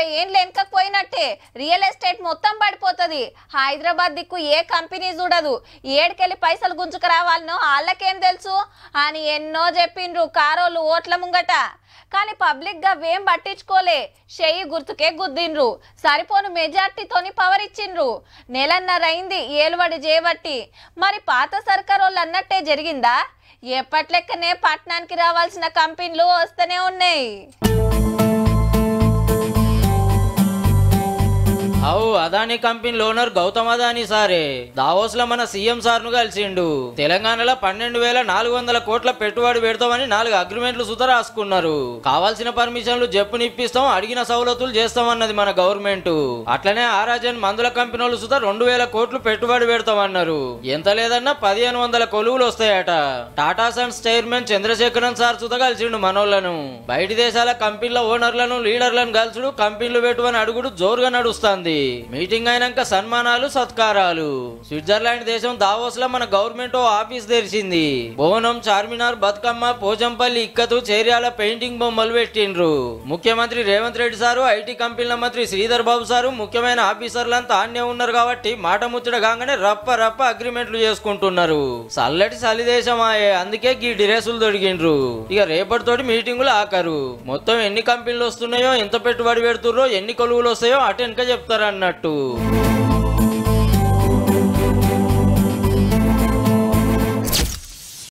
60 ఏళ్ళు వెనకపోయినట్టే real estate మొత్తం పడిపోతుంది. హైదరాబాద్ దిక్కు ఏ కంపెనీ చూడదు. ఏడుకెళ్ళి పైసలు గుంజుకురావాలనో వాళ్ళకేం తెలుసు అని ఎన్నో చెప్పిండ్రు కారోళ్ళు ఓట్ల ముంగట. కానీ పబ్లిక్ గా వేం పట్టించుకోలే. షెయ్యి గుర్తుకే గుద్దిండ్రు. సరిపోను మెజార్టీతోని పవర్ ఇచ్చిండ్రు. నెలన్నరైంది ఏలువడి చేయబట్టి. మరి పాత సర్కార్ వాళ్ళు అన్నట్టే జరిగిందా? ఎప్పట్లెక్కనే పట్టణానికి రావాల్సిన కంపెనీలు వస్తూనే ఉన్నాయి. అవు అదాని కంపెనీ ఓనర్ గౌతమ్ అదాని సారే దావోస్ లో మన సీఎం సార్ ను కలిసిండు. తెలంగాణలో 12,400 కోట్ల పెట్టుబడి పెడతామని 4 అగ్రిమెంట్లు సుత రాసుకున్నారు. కావాల్సిన పర్మిషన్లు జప్పునిప్పిస్తాం, అడిగిన సౌలతులు చేస్తామన్నది మన గవర్నమెంట్. అట్లనే ఆరాజన్ మందుల కంపెనీ వాళ్ళు సుత 2,000 కోట్లు పెట్టుబడి పెడతామన్నారు. ఎంత లేదన్నా 1,500 కొలువులు వస్తాయట. Tata Sons chairman Chandrasekaran sir సుత కలిసిండు మనోళ్లను. బయటి దేశాల కంపెనీల ఓనర్లను లీడర్లను కలుసుడు, కంపెనీలు పెట్టువని అడుగుడు జోరుగా నడుస్తుంది. మీటింగ్ అయినాక సన్మానాలు సత్కారాలు. స్విట్జర్లాండ్ దేశం దావోస్ లో మన గవర్నమెంట్ ఆఫీస్ తెరిచింది. భువనం, చార్మినార్, బతుకమ్మ, పోచంపల్లి, ఇక్కతు, చేర్యాల పెయింటింగ్ బొమ్మలు పెట్టిండ్రు. ముఖ్యమంత్రి రేవంత్ రెడ్డి సారు, ఐటీ కంపెనీల మంత్రి శ్రీధర్ బాబు సారు, ముఖ్యమైన ఆఫీసర్లంతా ఆన్నే ఉన్నారు కాబట్టి మాట ముచ్చట కాగానే రప్ప అగ్రిమెంట్లు చేసుకుంటున్నారు. చల్లటి చలి దేశమాయే, అందుకే గీ డిరేసులు దొడిగిండ్రు. ఇక రేపటితోటి మీటింగులు ఆకరు. మొత్తం ఎన్ని కంపెనీలు వస్తున్నాయో, ఎంత పెట్టుబడి పెడుతుర్రో, ఎన్ని కొలువులు వస్తాయో అటెన్క చెప్తారు అన్నట్టు.